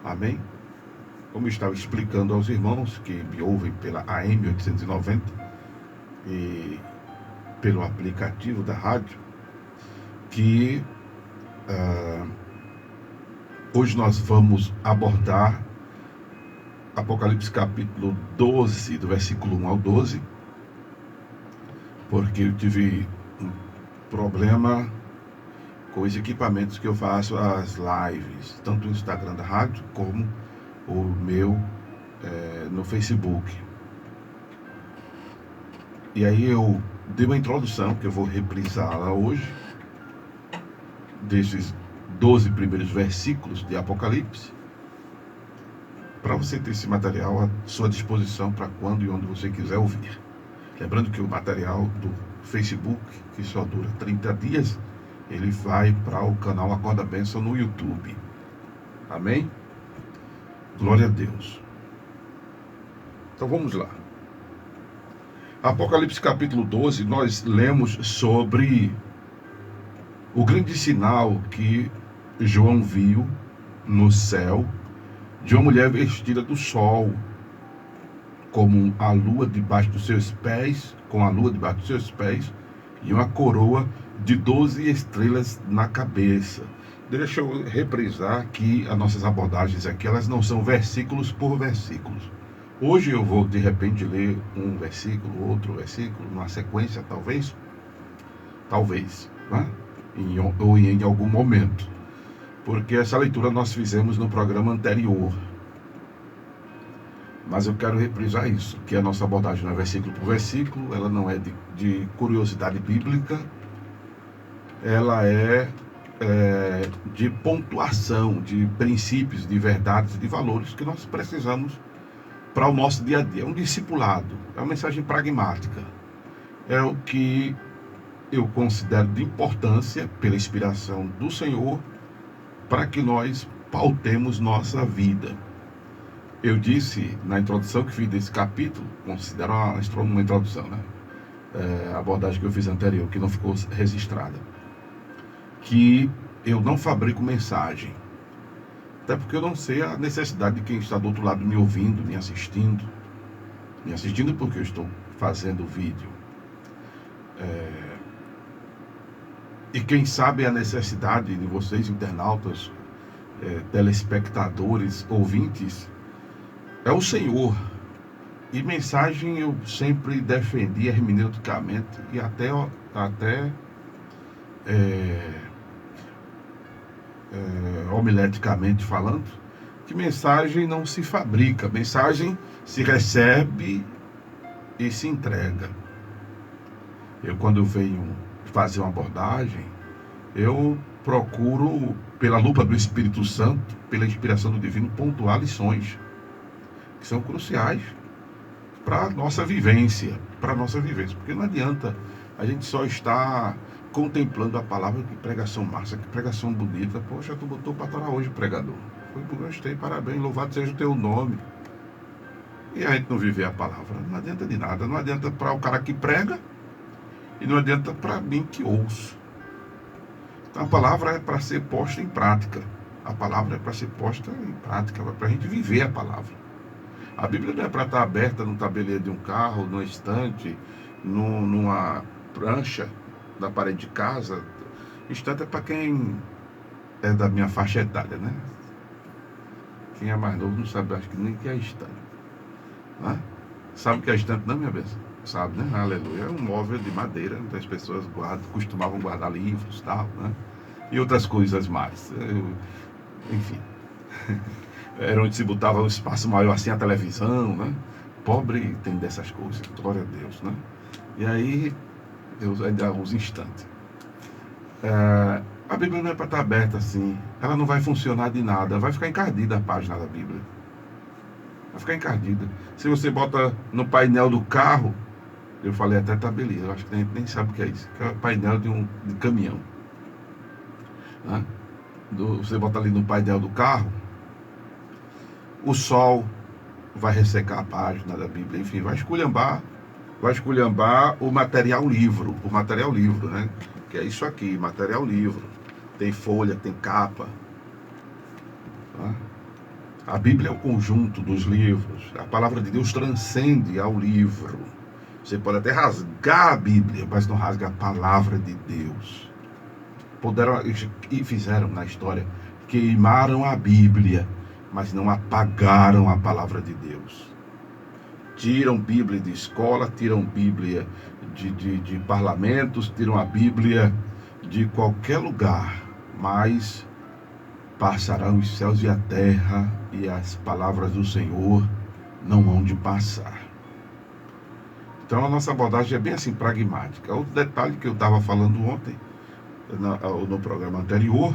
Amém? Como eu estava explicando aos irmãos que me ouvem pela AM 890 e pelo aplicativo da rádio, que hoje nós vamos abordar Apocalipse capítulo 12, do versículo 1 ao 12, porque eu tive um problema com os equipamentos que eu faço as lives, tanto no Instagram da rádio como o meu no Facebook. E aí eu dei uma introdução que eu vou reprisá-la hoje, desses 12 primeiros versículos de Apocalipse, para você ter esse material à sua disposição para quando e onde você quiser ouvir. Lembrando que o material do Facebook, que só dura 30 dias, ele vai para o canal Acorda Bênção no YouTube. Amém? Glória a Deus. Então vamos lá. Apocalipse capítulo 12, nós lemos sobre o grande sinal que João viu no céu de uma mulher vestida do sol, como a lua debaixo dos seus pés, com a lua debaixo dos seus pés, e uma coroa de 12 estrelas na cabeça. Deixa eu reprisar que as nossas abordagens aqui, elas não são versículos por versículos. Hoje eu vou, de repente, ler um versículo, outro versículo, numa sequência, talvez, né? Ou em algum momento. Porque essa leitura nós fizemos no programa anterior. Mas eu quero reprisar isso, que a nossa abordagem não é versículo por versículo, ela não é de curiosidade bíblica, ela é de pontuação, de princípios, de verdades, de valores que nós precisamos para o nosso dia a dia. É um discipulado, é uma mensagem pragmática, é o que eu considero de importância pela inspiração do Senhor para que nós pautemos nossa vida. Eu disse na introdução que fiz desse capítulo, considero uma introdução, né? A abordagem que eu fiz anterior, que não ficou registrada, que eu não fabrico mensagem, até porque eu não sei a necessidade de quem está do outro lado me ouvindo, me assistindo porque eu estou fazendo o vídeo, e quem sabe a necessidade de vocês, internautas, telespectadores, ouvintes, é o Senhor. E mensagem eu sempre defendi hermeneuticamente e até homileticamente falando, que mensagem não se fabrica, mensagem se recebe e se entrega. Quando eu venho fazer uma abordagem, eu procuro, pela lupa do Espírito Santo, pela inspiração do Divino, pontuar lições que são cruciais para a nossa vivência, porque não adianta a gente só estar contemplando a palavra. Que pregação massa, que pregação bonita, poxa, tu botou para estar hoje, pregador, gostei, parabéns, louvado seja o teu nome, e a gente não viver a palavra, não adianta de nada, não adianta para o cara que prega, e não adianta para mim que ouço. Então a palavra é para ser posta em prática, para a gente viver a palavra. A Bíblia não é para estar aberta no tabeleiro de um carro, numa estante, numa prancha da parede de casa. Estante é para quem é da minha faixa etária, né? Quem é mais novo não sabe, acho que nem que é estante, né? Sabe o que é estante, não, minha bênção? Sabe, né? Aleluia. É um móvel de madeira, onde as pessoas costumavam guardar livros, tal, né? E outras coisas mais. Enfim. Era onde se botava um espaço maior assim, a televisão, né? Pobre tem dessas coisas, glória a Deus, né? E aí, Deus ainda usa instante. A Bíblia não é para estar aberta assim, ela não vai funcionar de nada, vai ficar encardida a página da Bíblia. Vai ficar encardida. Se você bota no painel do carro, eu falei até tabelier, eu acho que a gente nem sabe o que é isso, que é o painel de caminhão, né? Você bota ali no painel do carro, o sol vai ressecar a página da Bíblia, enfim, vai esculhambar o material livro, né? Que é isso aqui, material livro. Tem folha, tem capa, tá? A Bíblia é o conjunto dos livros. A palavra de Deus transcende ao livro. Você pode até rasgar a Bíblia, mas não rasga a palavra de Deus. E fizeram na história, queimaram a Bíblia, mas não apagaram a palavra de Deus. Tiram Bíblia de escola, tiram Bíblia de parlamentos, tiram a Bíblia de qualquer lugar, mas passarão os céus e a terra, e as palavras do Senhor não hão de passar. Então a nossa abordagem é bem assim, pragmática. Outro detalhe que eu estava falando ontem, no programa anterior,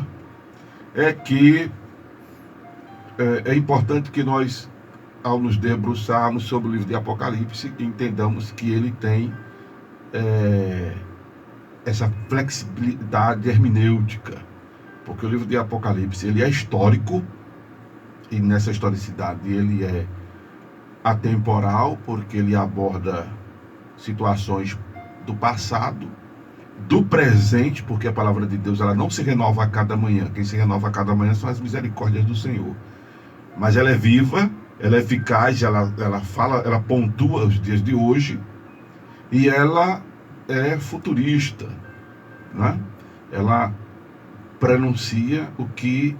é que é importante que nós, ao nos debruçarmos sobre o livro de Apocalipse, entendamos que ele tem essa flexibilidade hermenêutica, porque o livro de Apocalipse ele é histórico, e nessa historicidade ele é atemporal, porque ele aborda situações do passado, do presente, porque a palavra de Deus ela não se renova a cada manhã. Quem se renova a cada manhã são as misericórdias do Senhor. Mas ela é viva, ela é eficaz, ela fala, ela pontua os dias de hoje, e ela é futurista, né? Ela prenuncia o que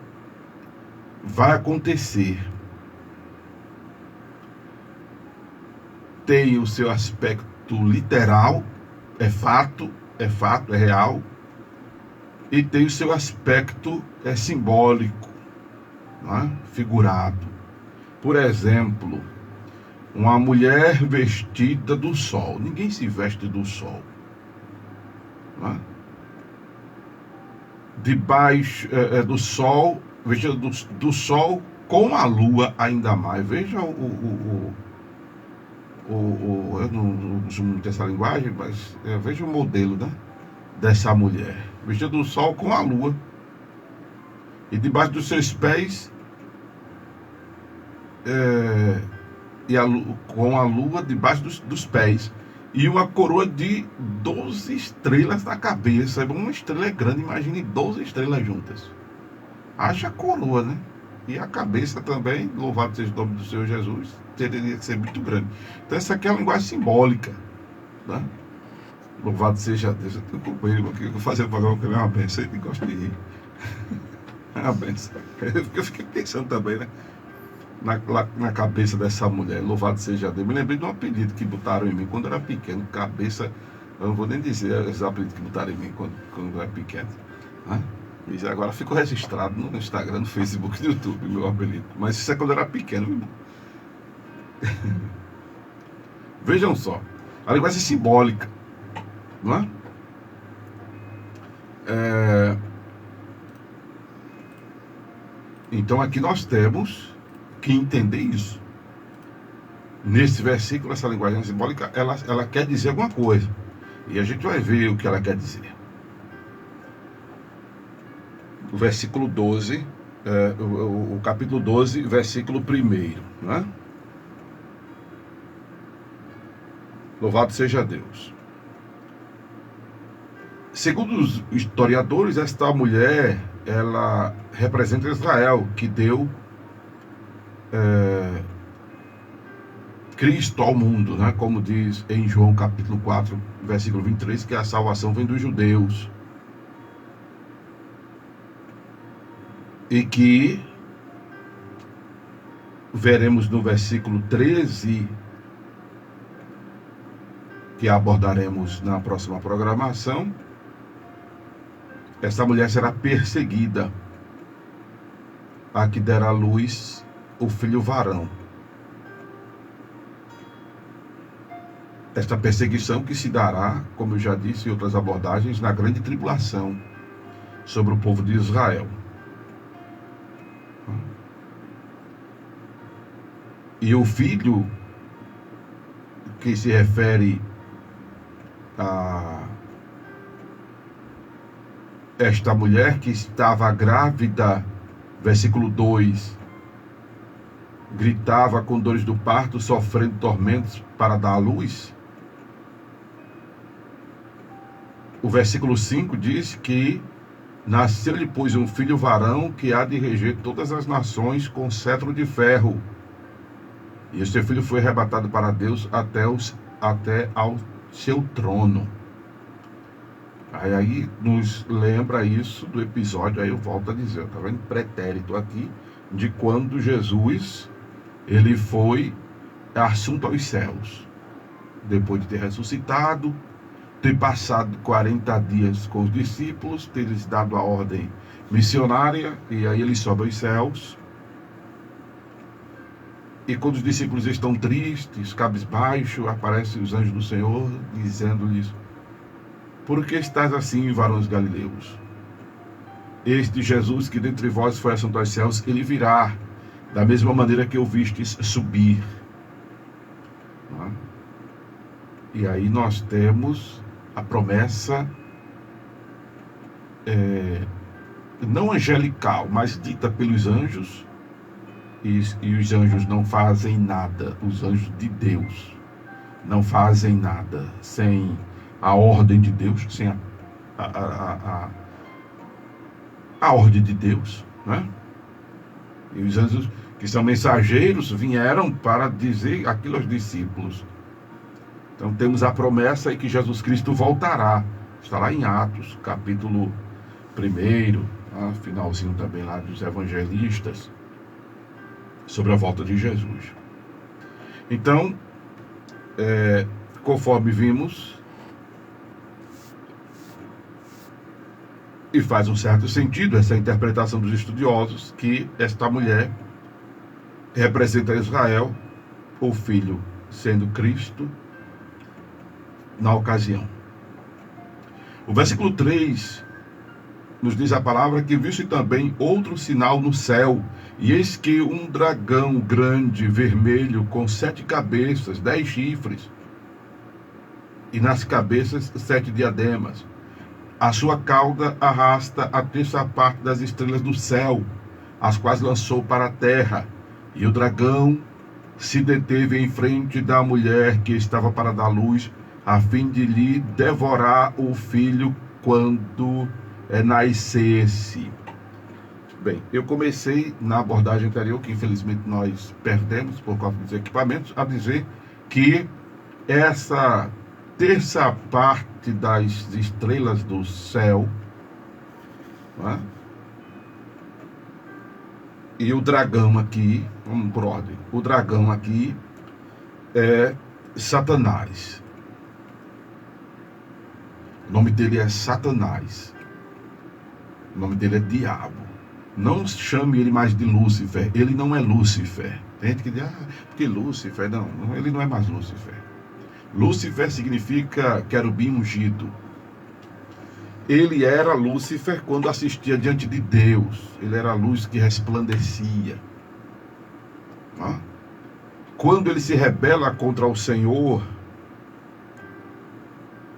vai acontecer. Tem o seu aspecto literal, é fato, é real, e tem o seu aspecto simbólico, né? Figurado. Por exemplo, uma mulher vestida do sol. Ninguém se veste do sol, né? Debaixo do sol, vestida do sol com a lua ainda mais. Veja eu não uso muito essa linguagem, mas veja o modelo, né, dessa mulher, vestida do sol com a lua, e debaixo dos seus pés, com a lua debaixo dos pés, e uma coroa de 12 estrelas na cabeça. Uma estrela é grande, imagine 12 estrelas juntas. Haja coroa, né? E a cabeça também, louvado seja o nome do Senhor Jesus, teria que ser muito grande. Então essa aqui é uma linguagem simbólica, né? Louvado seja Deus. Eu tenho companheiro aqui, eu vou fazer o programa que é uma benção, ele gosta de rir. É uma benção. Eu fiquei pensando também, né? Na cabeça dessa mulher, louvado seja Deus. Me lembrei de um apelido que botaram em mim quando eu era pequeno, cabeça, eu não vou nem dizer os apelidos que botaram em mim quando eu era pequeno, né? E agora ficou registrado no Instagram, no Facebook, no YouTube, meu apelido. Mas isso é quando eu era pequeno, meu irmão. Vejam só, a linguagem é simbólica, não é? Então aqui nós temos que entender isso. Nesse versículo, essa linguagem simbólica, ela quer dizer alguma coisa. E a gente vai ver o que ela quer dizer. O versículo 12, o capítulo 12, versículo 1, né? Louvado seja Deus. Segundo os historiadores, esta mulher, ela representa Israel, que deu Cristo ao mundo, né? Como diz em João capítulo 4, versículo 23, que a salvação vem dos judeus. E que veremos no versículo 13, que abordaremos na próxima programação, essa mulher será perseguida, a que derá à luz o filho varão. Esta perseguição que se dará, como eu já disse em outras abordagens, na grande tribulação sobre o povo de Israel. E o filho que se refere a esta mulher que estava grávida, versículo 2, gritava com dores do parto, sofrendo tormentos para dar à luz. O versículo 5 diz que nasceu-lhe, pois, um filho varão que há de reger todas as nações com cetro de ferro. E este filho foi arrebatado para Deus até ao seu trono. Aí nos lembra isso do episódio, aí eu volto a dizer, tá vendo? Pretérito aqui, de quando Jesus, ele foi assunto aos céus. Depois de ter ressuscitado, ter passado 40 dias com os discípulos, ter lhes dado a ordem missionária, e aí ele sobe aos céus. E quando os discípulos estão tristes, cabisbaixo, aparecem os anjos do Senhor, dizendo-lhes: por que estás assim, varões galileus? Este Jesus que dentre vós foi assunto aos céus, ele virá, da mesma maneira que o vistes subir. E aí nós temos a promessa, não angelical, mas dita pelos anjos, e os anjos não fazem nada, os anjos de Deus não fazem nada sem a ordem de Deus, sem a ordem de Deus, né? E os anjos, que são mensageiros, vieram para dizer aquilo aos discípulos. Então temos a promessa aí que Jesus Cristo voltará. Está lá em Atos, capítulo 1, finalzinho também lá dos evangelistas, sobre a volta de Jesus. Então, conforme vimos, e faz um certo sentido essa interpretação dos estudiosos, que esta mulher representa Israel, o filho sendo Cristo, na ocasião. O versículo 3 nos diz a palavra que viu-se também outro sinal no céu, e eis que um dragão grande, vermelho, com 7 cabeças, 10 chifres, e nas cabeças 7 diademas. A sua cauda arrasta a terça parte das estrelas do céu, as quais lançou para a terra. E o dragão se deteve em frente da mulher que estava para dar luz, a fim de lhe devorar o filho quando nascesse. Bem, eu comecei na abordagem anterior, que infelizmente nós perdemos por causa dos equipamentos, a dizer que essa terça parte das estrelas do céu, né? E o dragão aqui, vamos por ordem, o dragão aqui é Satanás. O nome dele é Satanás. O nome dele é Diabo. Não chame ele mais de Lúcifer. Ele não é Lúcifer. Tem gente que diz, porque Lúcifer, não, ele não é mais Lúcifer. Lúcifer significa querubim ungido. Ele era Lúcifer quando assistia diante de Deus. Ele era a luz que resplandecia. Quando ele se rebela contra o Senhor,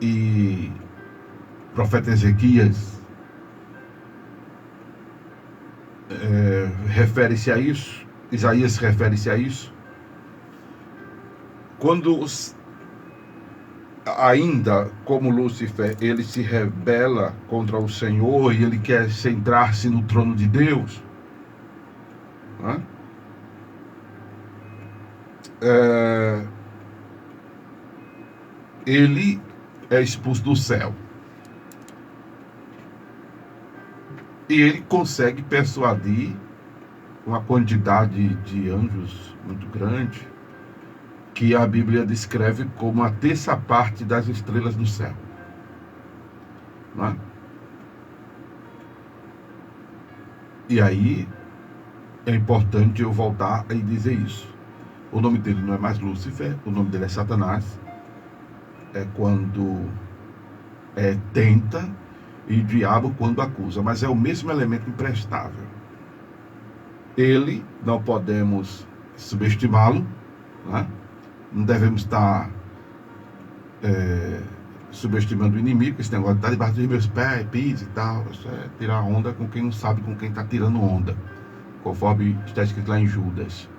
e o profeta Ezequias refere-se a isso, Isaías refere-se a isso, quando ainda como Lúcifer, ele se rebela contra o Senhor e ele quer centrar-se no trono de Deus, ele é expulso do céu. E ele consegue persuadir uma quantidade de anjos muito grande, que a Bíblia descreve como a terça parte das estrelas do céu. E aí é importante eu voltar e dizer isso. O nome dele não é mais Lúcifer, o nome dele é Satanás. É quando tenta, e diabo quando acusa, mas é o mesmo elemento imprestável. Ele, não podemos subestimá-lo, não devemos estar subestimando o inimigo. Esse negócio de estar debaixo dos meus pés, pisa e tal, isso é tirar onda com quem não sabe com quem está tirando onda, conforme está escrito lá em Judas.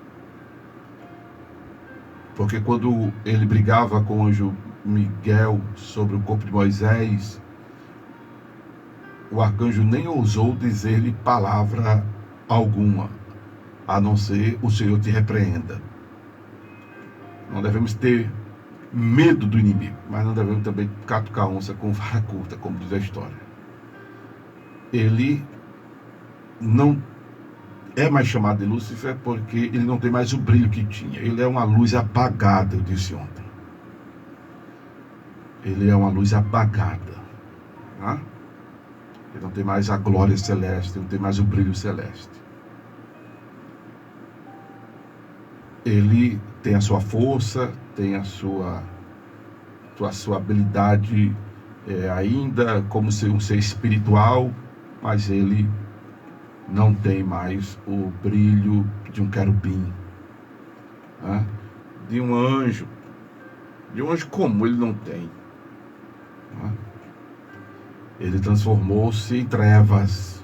Porque quando ele brigava com o anjo Miguel sobre o corpo de Moisés, o arcanjo nem ousou dizer-lhe palavra alguma, a não ser o Senhor te repreenda. Não devemos ter medo do inimigo, mas não devemos também catucar onça com vara curta, como diz a história. Ele não é mais chamado de Lúcifer porque ele não tem mais o brilho que tinha. Ele é uma luz apagada, eu disse ontem. Ele é uma luz apagada. Né? Ele não tem mais a glória celeste, não tem mais o brilho celeste. Ele tem a sua força, tem a sua habilidade ainda como ser um ser espiritual, mas ele não tem mais o brilho de um querubim, né? De um anjo comum ele não tem, né? Ele transformou-se em trevas.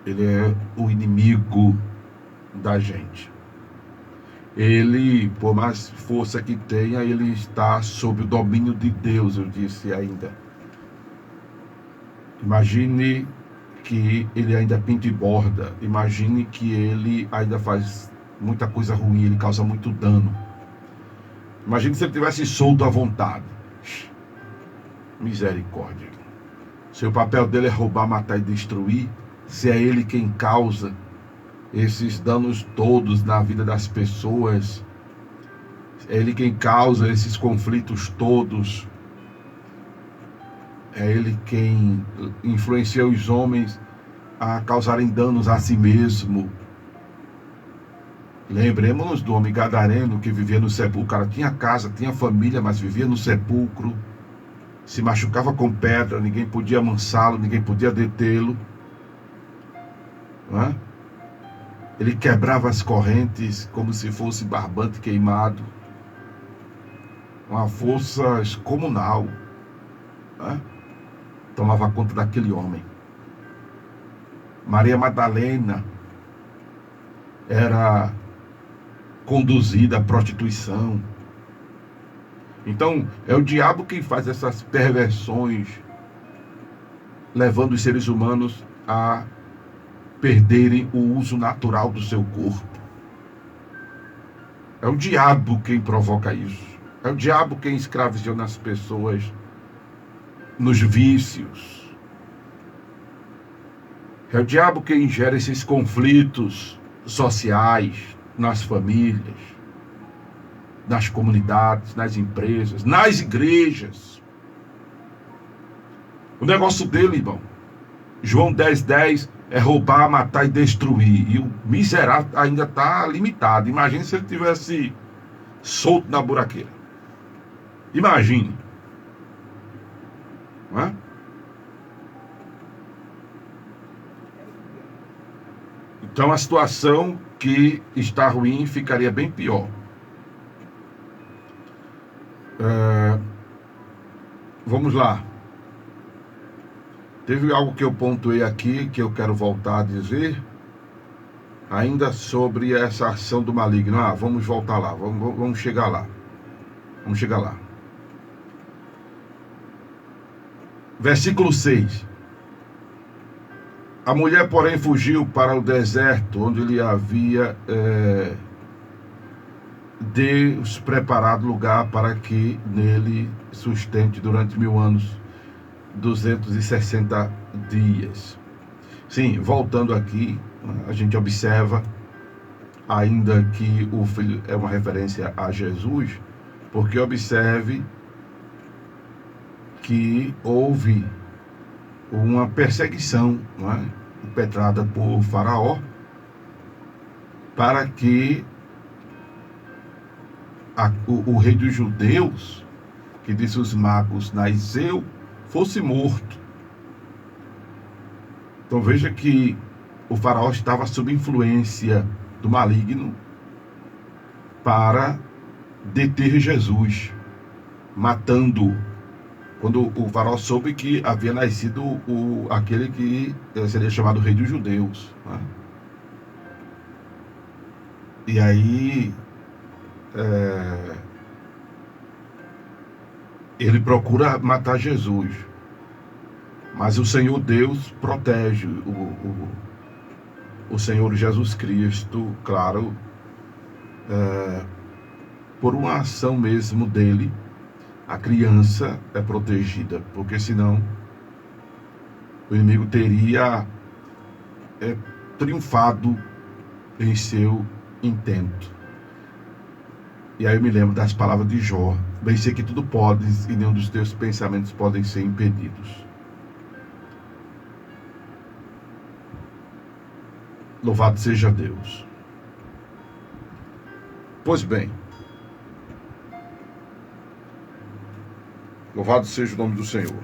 Ele é o inimigo da gente. Ele, por mais força que tenha, ele está sob o domínio de Deus, eu disse ainda. Imagine que ele ainda pinta e borda. Imagine que ele ainda faz muita coisa ruim, ele causa muito dano. Imagine se ele tivesse solto à vontade. Misericórdia. Se o papel dele é roubar, matar e destruir, se é ele quem causa esses danos todos na vida das pessoas, é ele quem causa esses conflitos todos, é ele quem influencia os homens a causarem danos a si mesmo. Lembremos-nos do homem gadareno que vivia no sepulcro. O cara tinha casa, tinha família, mas vivia no sepulcro, se machucava com pedra, ninguém podia amansá-lo, ninguém podia detê-lo, não é? Ele quebrava as correntes como se fosse barbante queimado. Uma força excomunal, né? Tomava conta daquele homem. Maria Madalena era conduzida à prostituição. Então, é o diabo quem faz essas perversões, levando os seres humanos a perderem o uso natural do seu corpo. É o diabo quem provoca isso. É o diabo quem escravizou as pessoas nos vícios. É o diabo quem gera esses conflitos sociais nas famílias, nas comunidades, nas empresas, nas igrejas. O negócio dele, irmão, João 10:10, é roubar, matar e destruir. E o miserável ainda está limitado. Imagine se ele tivesse solto na buraqueira. Imagine. Não é? Então a situação que está ruim ficaria bem pior. Vamos lá. Teve algo que eu pontuei aqui, que eu quero voltar a dizer, ainda sobre essa ação do maligno. Vamos voltar lá, vamos chegar lá. Vamos chegar lá. Versículo 6. A mulher, porém, fugiu para o deserto, onde lhe havia Deus preparado lugar para que nele sustente durante 1000 anos, 260 dias. Sim, voltando aqui, a gente observa, ainda que o filho é uma referência a Jesus, porque observe que houve uma perseguição, não é? Perpetrada por Faraó, para que o rei dos judeus, que disse os magos, nasceu, fosse morto. Então veja que o Faraó estava sob influência do maligno para deter Jesus, matando. Quando o Faraó soube que havia nascido aquele que seria chamado rei dos judeus, né? E aí ele procura matar Jesus. Mas o Senhor Deus protege o Senhor Jesus Cristo, claro, por uma ação mesmo dele, a criança é protegida, porque senão o inimigo teria triunfado em seu intento. E aí eu me lembro das palavras de Jó: bem sei que tudo podes e nenhum dos teus pensamentos podem ser impedidos. Louvado seja Deus. Pois bem, louvado seja o nome do Senhor.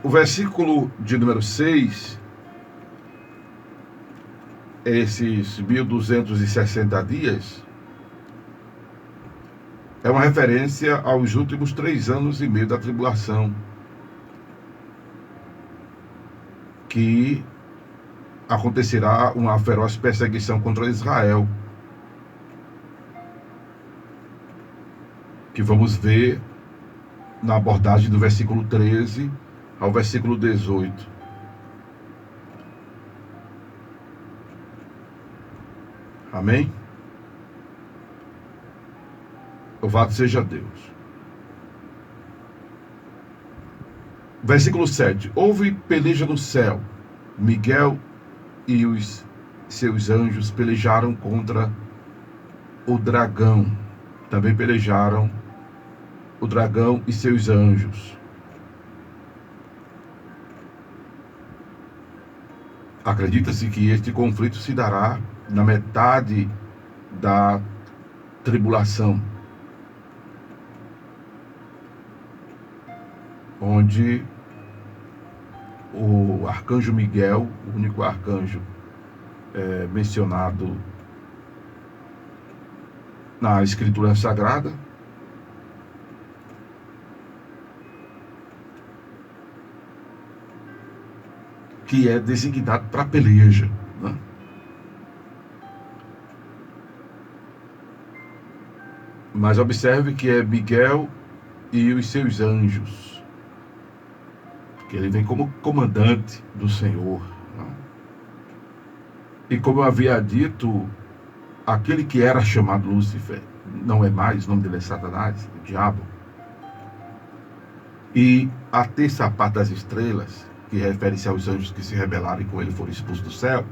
O versículo de número 6, esses 1260 dias, é uma referência aos últimos 3 anos e meio da tribulação, que acontecerá uma feroz perseguição contra Israel, que vamos ver na abordagem do versículo 13 ao versículo 18. Amém? Louvado seja Deus. Versículo 7. Houve peleja no céu. Miguel e os seus anjos pelejaram contra o dragão. Também pelejaram o dragão e seus anjos. Acredita-se que este conflito se dará na metade da tribulação, onde o arcanjo Miguel, o único arcanjo mencionado na Escritura Sagrada, que é designado para peleja, né? Mas observe que é Miguel e os seus anjos, que ele vem como comandante do Senhor, né? E como eu havia dito, aquele que era chamado Lúcifer não é mais, o nome dele é Satanás, o diabo. E a terça parte das estrelas, que refere-se aos anjos que se rebelaram e com ele foram expulsos do céu,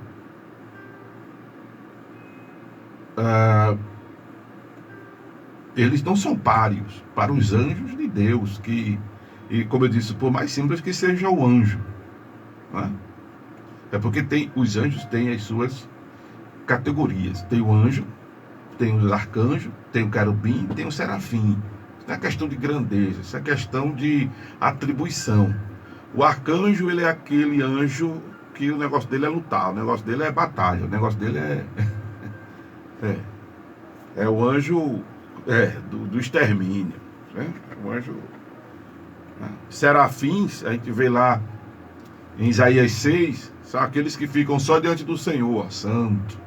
eles não são páreos para os anjos de Deus, e como eu disse, por mais simples que seja o anjo, né? É porque os anjos têm as suas categorias. Tem o anjo, tem o arcanjo, tem o querubim, tem o serafim. Isso não é questão de grandeza, isso é questão de atribuição. O arcanjo, ele é aquele anjo que o negócio dele é lutar, o negócio dele é batalha, o negócio dele é o anjo do extermínio, né? O anjo, né? Serafins, a gente vê lá em Isaías 6, são aqueles que ficam só diante do Senhor, santo,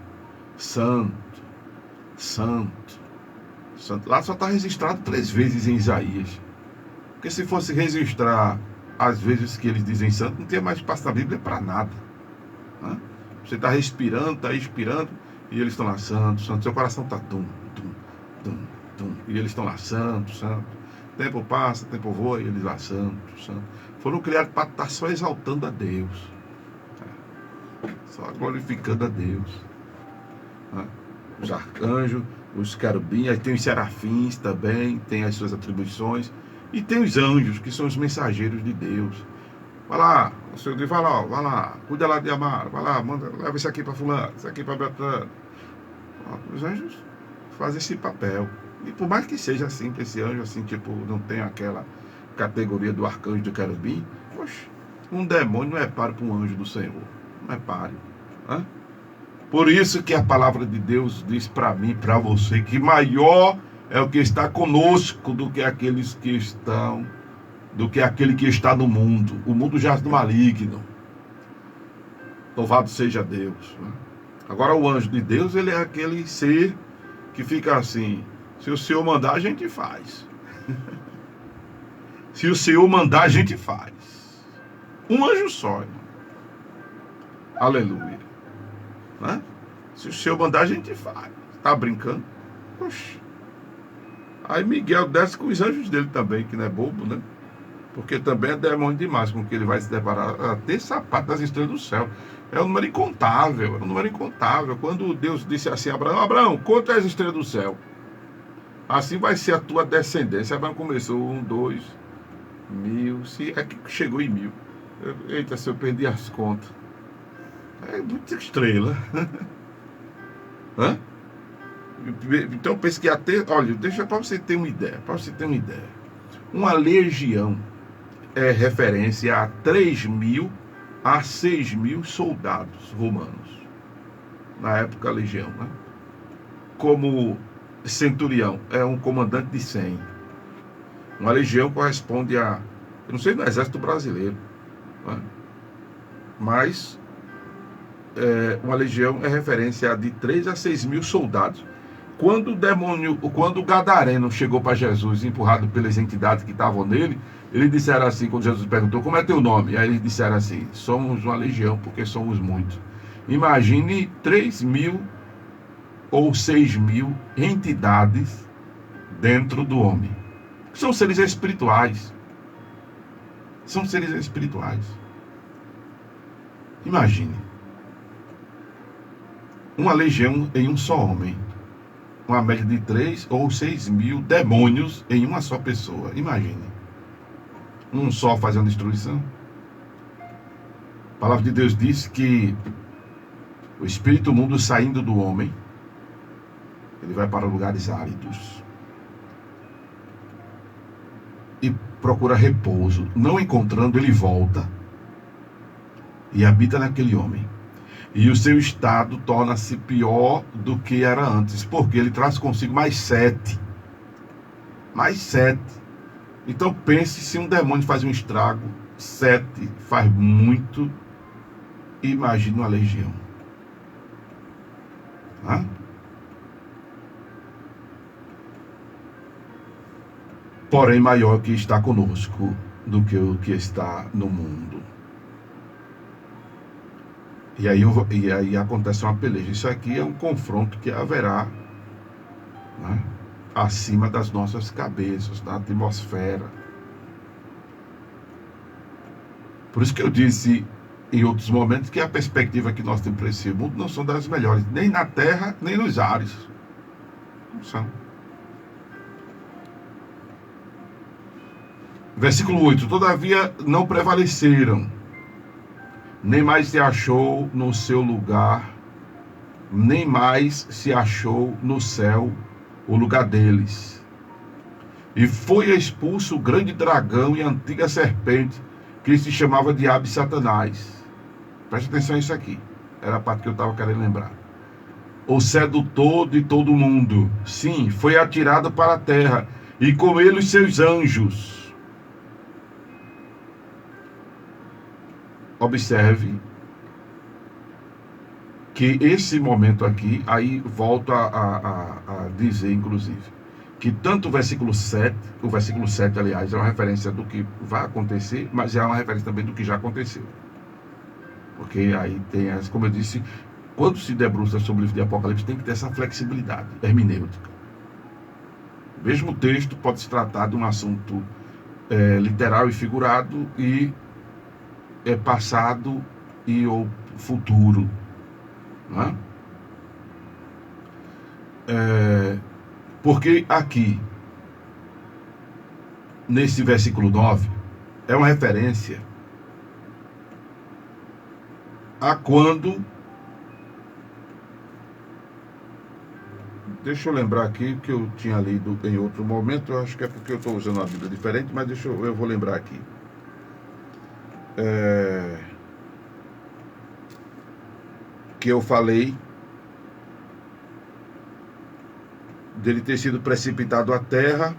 santo, santo, santo. Lá só está registrado 3 vezes em Isaías, porque se fosse registrar as vezes que eles dizem santo, não tinha mais espaço na Bíblia para nada, né? Você está respirando, está expirando, e eles estão lá, santo, santo. Seu coração está tum, tum, tum, tum, e eles estão lá, santo, santo. Tempo passa, tempo voa, e eles lá, santo, santo. Foram criados para estar só exaltando a Deus, só glorificando a Deus, né? Os arcanjos, os querubins, aí tem os serafins também, tem as suas atribuições. E tem os anjos, que são os mensageiros de Deus. Vai lá, o Senhor diz, vai lá, cuida lá de Amaro, vai lá, manda, leva isso aqui para fulano, isso aqui para Beltrano. Os anjos fazem esse papel. E por mais que seja assim, que esse anjo assim, tipo, não tem aquela categoria do arcanjo do querubim, poxa, um demônio não é páreo para um anjo do Senhor. Não é páreo, né? Por isso que a palavra de Deus diz para mim, para você, que maior é o que está conosco do que aqueles que estão, do que aquele que está no mundo. O mundo jaz do maligno. Louvado seja Deus, né? Agora o anjo de Deus, ele é aquele ser que fica assim, se o Senhor mandar, a gente faz. Se o Senhor mandar, a gente faz. Um anjo só, irmão. Aleluia. Né? Se o Senhor mandar, a gente faz. Tá brincando? Poxa. Aí Miguel desce com os anjos dele também, que não é bobo, né? Porque também é demônio demais com que ele vai se deparar. Até sapato das estrelas do céu. É um número incontável, é um número incontável. Quando Deus disse assim a Abraão, Abraão, conta as estrelas do céu. Assim vai ser a tua descendência. Abraão começou 1, 2, 1000, se é que chegou em 1000. Eita, se eu perdi as contas. É muita estrela. Hã? Então eu penso que até, olha, deixa para você ter uma ideia, Uma legião é referência a 3.000 a 6.000 soldados romanos. Na época, a legião, né? Como centurião, é um comandante de 100. Uma legião corresponde a, eu não sei no exército brasileiro, né? Mas uma legião é referência a de 3 a 6.000 soldados. Quando o gadareno chegou para Jesus, empurrado pelas entidades que estavam nele, eles disseram assim, quando Jesus perguntou, como é teu nome? Aí eles disseram assim, somos uma legião porque somos muitos. Imagine 3.000 ou 6.000 entidades dentro do homem. São seres espirituais. São seres espirituais. Imagine. Uma legião em um só homem. Uma média de 3 ou 6.000 demônios em uma só pessoa. Imagine. Um só fazendo destruição. A palavra de Deus diz que o espírito mundo saindo do homem, ele vai para lugares áridos e procura repouso. Não encontrando, ele volta e habita naquele homem. E o seu estado torna-se pior do que era antes, porque ele traz consigo mais 7. Mais 7. Então pense, se um demônio faz um estrago, 7 faz muito, imagine uma legião. Hã? Porém maior que está conosco do que o que está no mundo. E aí acontece uma peleja. Isso aqui é um confronto que haverá, né, acima das nossas cabeças, na atmosfera. Por isso que eu disse em outros momentos que a perspectiva que nós temos para esse mundo não são das melhores, nem na terra, nem nos ares. Não são. Versículo 8. Todavia não prevaleceram, nem mais se achou no seu lugar, nem mais se achou no céu o lugar deles. E foi expulso o grande dragão e a antiga serpente, que se chamava Diabo e Satanás. Preste atenção nisso aqui. Era a parte que eu estava querendo lembrar. O sedutor de todo mundo. Sim, foi atirado para a terra, e com ele os seus anjos. Observe que esse momento aqui, aí volto a dizer, inclusive, que tanto o versículo 7, aliás, é uma referência do que vai acontecer, mas é uma referência também do que já aconteceu. Porque aí tem, como eu disse, quando se debruça sobre o livro de Apocalipse, tem que ter essa flexibilidade hermenêutica. O mesmo texto pode se tratar de um assunto literal e figurado, e passado e ou futuro, não é? Porque aqui, nesse versículo 9, é uma referência a quando, deixa eu lembrar aqui que eu tinha lido em outro momento, eu acho que é porque eu estou usando uma Bíblia diferente, mas eu vou lembrar aqui. Que eu falei dele ter sido precipitado à terra.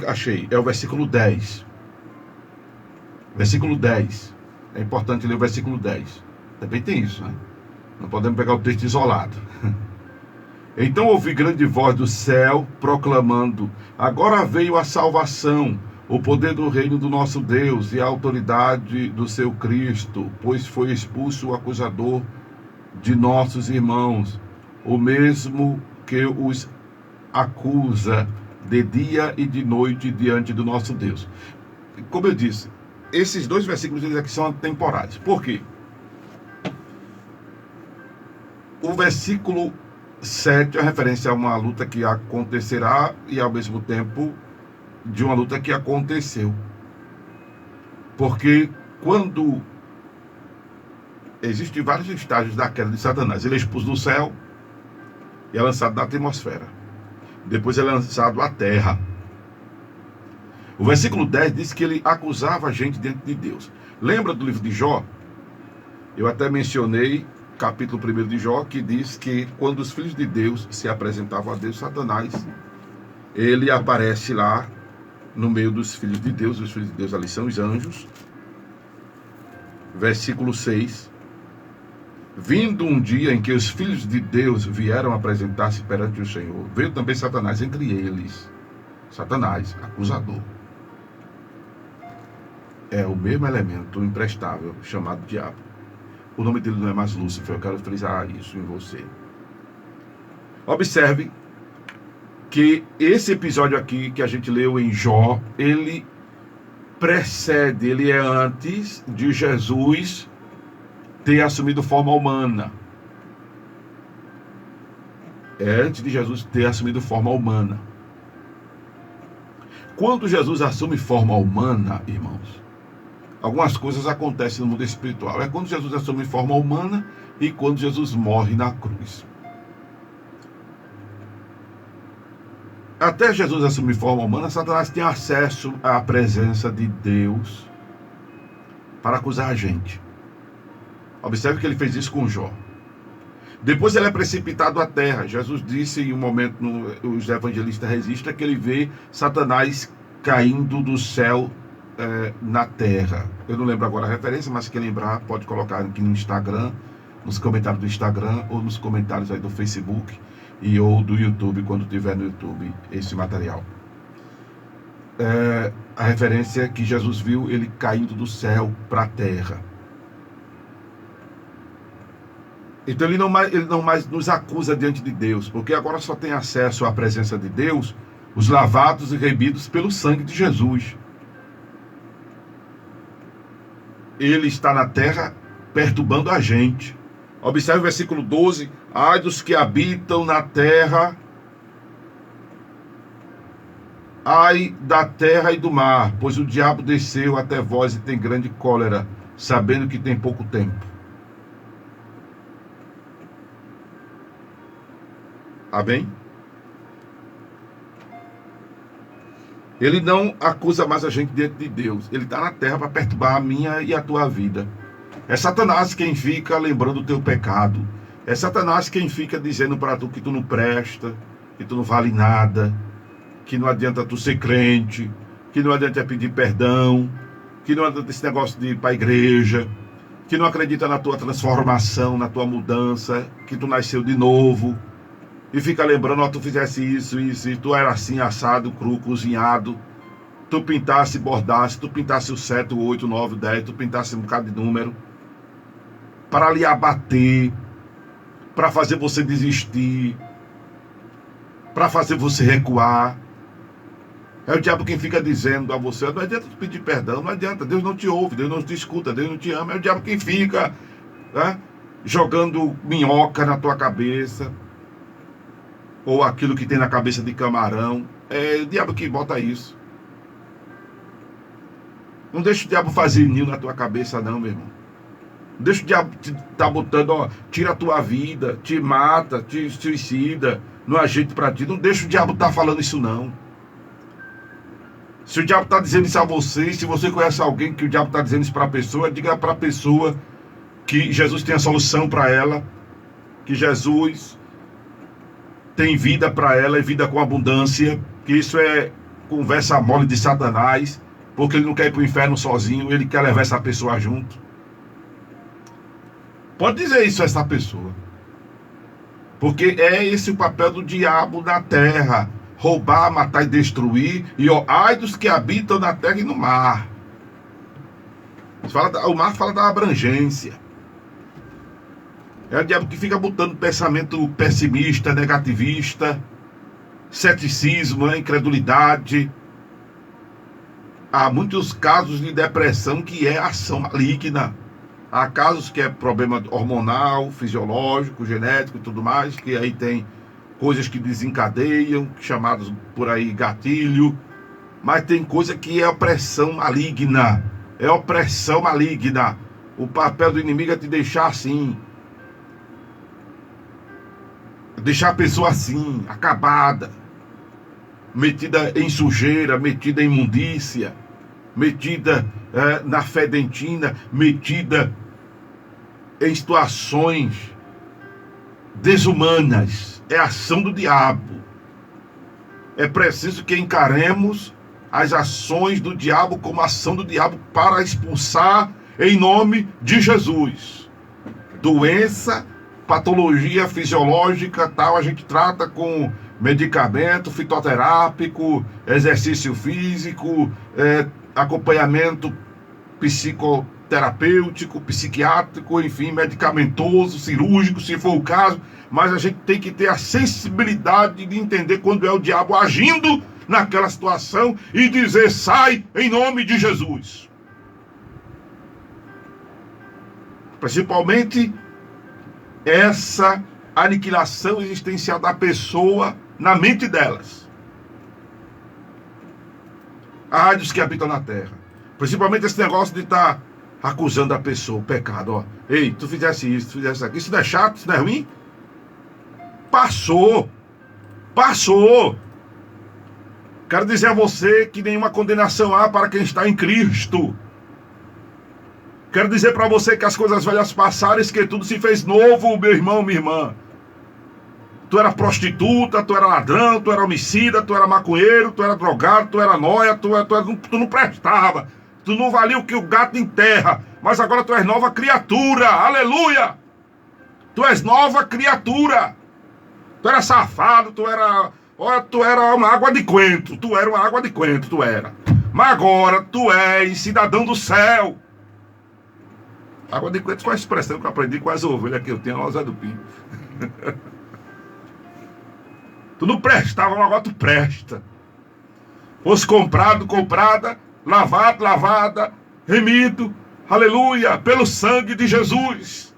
Achei, é o versículo 10. Versículo 10. É importante ler o versículo 10. Também tem isso, né? Não podemos pegar o texto isolado. Então ouvi grande voz do céu proclamando: agora veio a salvação, o poder do reino do nosso Deus e a autoridade do seu Cristo, pois foi expulso o acusador de nossos irmãos, o mesmo que os acusa de dia e de noite diante do nosso Deus. Como eu disse, esses dois versículos aqui são temporais. Por quê? O versículo 7 é referência a uma luta que acontecerá e ao mesmo tempo de uma luta que aconteceu. Porque quando existem vários estágios da queda de Satanás, ele é expulso do céu e é lançado na atmosfera. Depois é lançado à terra. O versículo 10 diz que ele acusava a gente diante de Deus. Lembra do livro de Jó? Eu até mencionei capítulo 1 de Jó, que diz que quando os filhos de Deus se apresentavam a Deus, Satanás, ele aparece lá no meio dos filhos de Deus. Os filhos de Deus ali são os anjos. Versículo 6. Vindo um dia em que os filhos de Deus vieram apresentar-se perante o Senhor, veio também Satanás entre eles. Satanás, acusador. É o mesmo elemento imprestável chamado diabo. O nome dele não é mais Lúcifer, eu quero frisar isso em você. Observe que esse episódio aqui que a gente leu em Jó, ele precede, ele é antes de Jesus ter assumido forma humana. É antes de Jesus ter assumido forma humana. Quando Jesus assume forma humana, irmãos, algumas coisas acontecem no mundo espiritual. É quando Jesus assume forma humana e quando Jesus morre na cruz. Até Jesus assumir forma humana, Satanás tem acesso à presença de Deus para acusar a gente. Observe que ele fez isso com Jó. Depois ele é precipitado à terra. Jesus disse em um momento, os evangelistas registram, que ele vê Satanás caindo do céu na terra. Eu não lembro agora a referência, mas quem lembrar pode colocar aqui no Instagram, nos comentários do Instagram ou nos comentários aí do Facebook ou do YouTube, quando tiver no YouTube esse material. A referência é que Jesus viu ele caindo do céu para a terra. Então ele não mais nos acusa diante de Deus, porque agora só tem acesso à presença de Deus os lavados e remidos pelo sangue de Jesus. Ele está na terra perturbando a gente. Observe o versículo 12. Ai dos que habitam na terra, ai da terra e do mar, pois o diabo desceu até vós e tem grande cólera, sabendo que tem pouco tempo. Amém? Ele não acusa mais a gente diante de Deus. Ele está na terra para perturbar a minha e a tua vida. É Satanás quem fica lembrando o teu pecado. É Satanás quem fica dizendo para tu que tu não presta, que tu não vale nada, que não adianta tu ser crente, que não adianta pedir perdão, que não adianta esse negócio de ir para a igreja, que não acredita na tua transformação, na tua mudança, que tu nasceu de novo. E fica lembrando, ó, tu fizesse isso, e tu era assim, assado, cru, cozinhado. Tu pintasse, bordasse, tu pintasse o 7, o 8, o 9, o 10, tu pintasse um bocado de número. Para lhe abater, para fazer você desistir, para fazer você recuar. É o diabo quem fica dizendo a você, não adianta tu pedir perdão, não adianta, Deus não te ouve, Deus não te escuta, Deus não te ama. É o diabo quem fica, né, jogando minhoca na tua cabeça, ou aquilo que tem na cabeça de camarão. É o diabo que bota isso. Não deixa o diabo fazer ninho na tua cabeça não, meu irmão. Não deixa o diabo tá botando, ó, tira a tua vida, te mata, te suicida, não ajeita pra ti. Não deixa o diabo tá falando isso não. Se o diabo tá dizendo isso a você, se você conhece alguém que o diabo tá dizendo isso pra pessoa, diga pra pessoa que Jesus tem a solução para ela, que Jesus tem vida para ela e vida com abundância, que isso é conversa mole de Satanás, porque ele não quer ir para o inferno sozinho, ele quer levar essa pessoa junto. Pode dizer isso a essa pessoa. Porque é esse o papel do diabo na terra: roubar, matar e destruir. E ó, ai dos que habitam na terra e no mar. O mar fala da abrangência. É o diabo que fica botando pensamento pessimista, negativista, ceticismo, incredulidade. Há muitos casos de depressão que é ação maligna. Há casos que é problema hormonal, fisiológico, genético e tudo mais, que aí tem coisas que desencadeiam, chamados por aí gatilho. Mas tem coisa que é opressão maligna. É opressão maligna. O papel do inimigo é te deixar assim. Deixar a pessoa assim, acabada. Metida em sujeira, metida em imundícia. Metida na fedentina, metida em situações desumanas. É ação do diabo. É preciso que encaremos as ações do diabo como ação do diabo para expulsar em nome de Jesus. Doença, patologia fisiológica, tal, a gente trata com medicamento fitoterápico, exercício físico, acompanhamento psicoterapêutico, psiquiátrico, enfim, medicamentoso, cirúrgico, se for o caso. Mas a gente tem que ter a sensibilidade de entender quando é o diabo agindo naquela situação e dizer: sai em nome de Jesus. Principalmente essa aniquilação existencial da pessoa na mente delas. Há dos que habitam na terra. Principalmente esse negócio de estar acusando a pessoa, o pecado. Ó. Ei, tu fizesse isso, tu fizesse aquilo. Isso não é chato, isso não é ruim? Passou. Passou. Quero dizer a você que nenhuma condenação há para quem está em Cristo. Quero dizer para você que as coisas velhas passaram e que tudo se fez novo, meu irmão, minha irmã. Tu era prostituta, tu era ladrão, tu era homicida, tu era maconheiro, tu era drogado, tu era nóia, tu não prestava. Tu não valia o que o gato enterra. Mas agora tu és nova criatura. Aleluia! Tu és nova criatura. Tu era safado, tu era uma água de coentro. Tu era uma água de coentro, tu era. Mas agora tu és cidadão do céu. Água de coentro foi a expressão que eu aprendi com as ovelhas que eu tenho lá, Zé do Pinho. Tu não prestava, mas agora tu presta. Fosse comprado, comprada, lavado, lavada, remido, aleluia, pelo sangue de Jesus.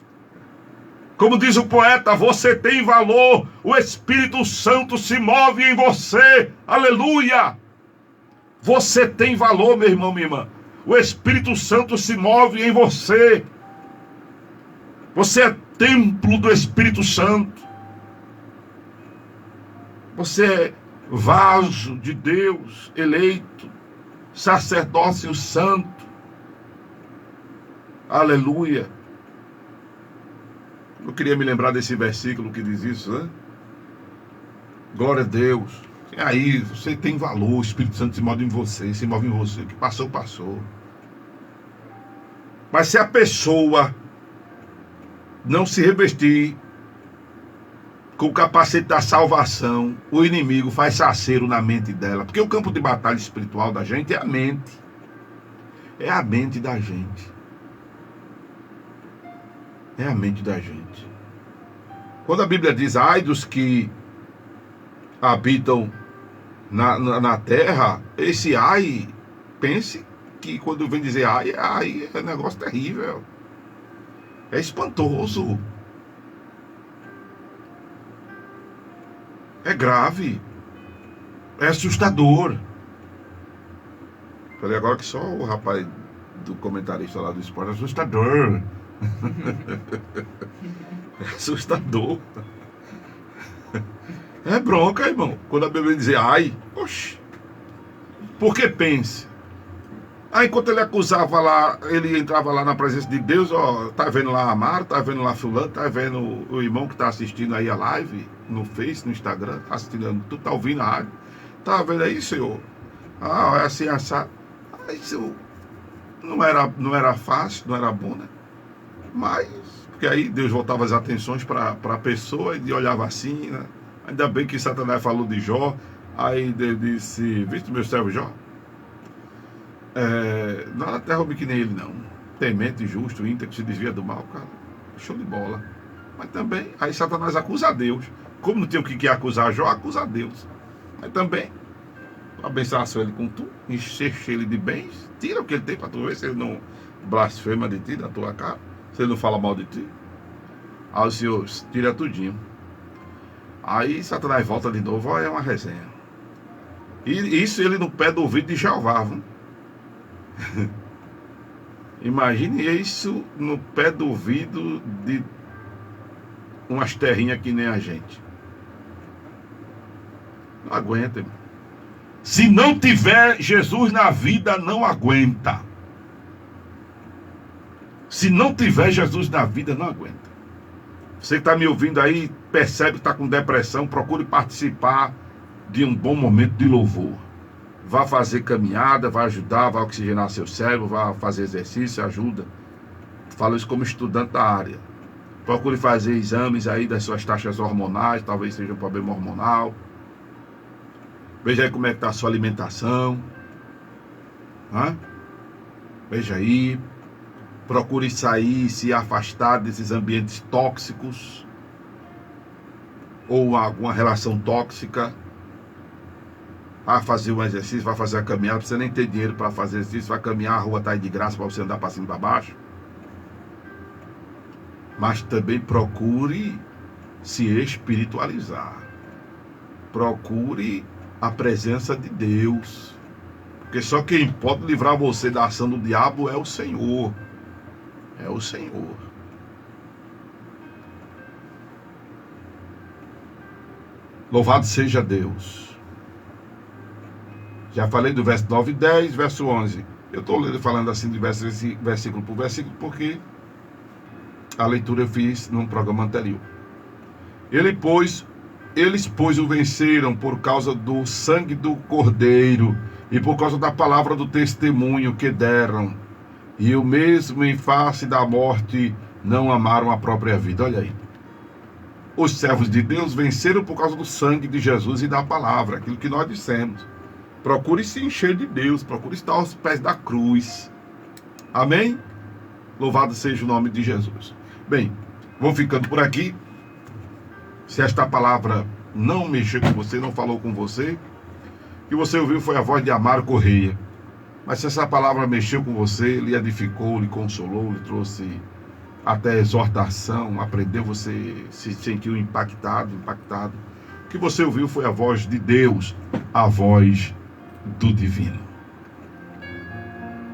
Como diz o poeta, você tem valor, o Espírito Santo se move em você, aleluia. Você tem valor, meu irmão, minha irmã. O Espírito Santo se move em você. Você é templo do Espírito Santo. Você é vaso de Deus, eleito, sacerdócio santo. Aleluia. Eu queria me lembrar desse versículo que diz isso, né? Glória a Deus. E aí, você tem valor, o Espírito Santo se move em você, O que passou, passou. Mas se a pessoa não se revestir com o capacete da salvação, o inimigo faz saceiro na mente dela. Porque o campo de batalha espiritual da gente é a mente. É a mente da gente. É a mente da gente. Quando a Bíblia diz, ai dos que habitam na terra, esse ai, pense que quando vem dizer ai é um negócio terrível. É espantoso. É grave. É assustador. Falei agora que só o rapaz do comentarista lá do esporte. Assustador. É assustador. É bronca, irmão. Quando a Bíblia diz ai, oxe. Porque pense. Aí enquanto ele acusava lá, ele entrava lá na presença de Deus, ó, tá vendo lá a Amaro, tá vendo lá fulano, tá vendo o irmão que tá assistindo aí a live, no Face, no Instagram, tá assistindo, tu tá ouvindo a rádio, tá vendo aí, senhor? Ah, é assim, assado. Aí, senhor, não era fácil, não era bom, né? Mas, porque aí Deus voltava as atenções para a pessoa e olhava assim, né? Ainda bem que Satanás falou de Jó. Aí ele disse: viste meu servo Jó? Nada terra homem que nem ele, não. Temente, justo, íntegro, se desvia do mal, cara. Show de bola. Mas também, aí Satanás acusa a Deus. Como não tem o que acusar Jó, acusa a Deus. Mas também, abençoasse ele com tudo, enche ele de bens, tira o que ele tem para tu ver se ele não blasfema de ti, da tua cara, se ele não fala mal de ti. Aí o Senhor tira tudinho. Aí Satanás volta de novo, ó, é uma resenha. E isso ele no pé do ouvido de Jeová, viu? Imagine isso no pé do ouvido de umas terrinhas que nem a gente. Não aguenta, irmão. Se não tiver Jesus na vida, não aguenta. Se não tiver Jesus na vida, não aguenta. Você que está me ouvindo aí, percebe que está com depressão, procure participar de um bom momento de louvor. Vá fazer caminhada, vai ajudar, vai oxigenar seu cérebro, vai fazer exercício, ajuda. Falo isso como estudante da área. Procure fazer exames aí das suas taxas hormonais, talvez seja um problema hormonal. Veja aí como é que está a sua alimentação. Veja aí. Procure sair, se afastar desses ambientes tóxicos. Ou alguma relação tóxica. Vai fazer um exercício, vai fazer a caminhada. Você nem tem dinheiro para fazer exercício. Vai caminhar, a rua está aí de graça para você andar para cima e para baixo. Mas também procure se espiritualizar. Procure a presença de Deus. Porque só quem pode livrar você da ação do diabo é o Senhor. É o Senhor. Louvado seja Deus. Já falei do verso 9 e 10, verso 11. Eu estou falando assim de versículo por versículo porque a leitura eu fiz num programa anterior. Eles, pois, o venceram por causa do sangue do Cordeiro e por causa da palavra do testemunho que deram. E o mesmo em face da morte não amaram a própria vida. Olha aí. Os servos de Deus venceram por causa do sangue de Jesus e da palavra, aquilo que nós dissemos. Procure se encher de Deus, procure estar aos pés da cruz. Amém? Louvado seja o nome de Jesus. Bem, vou ficando por aqui. Se esta palavra não mexeu com você, não falou com você, o que você ouviu foi a voz de Amaro Correia. Mas se essa palavra mexeu com você, lhe edificou, lhe consolou, lhe trouxe até exortação, aprendeu, você se sentiu impactado, o que você ouviu foi a voz de Deus, a voz do divino.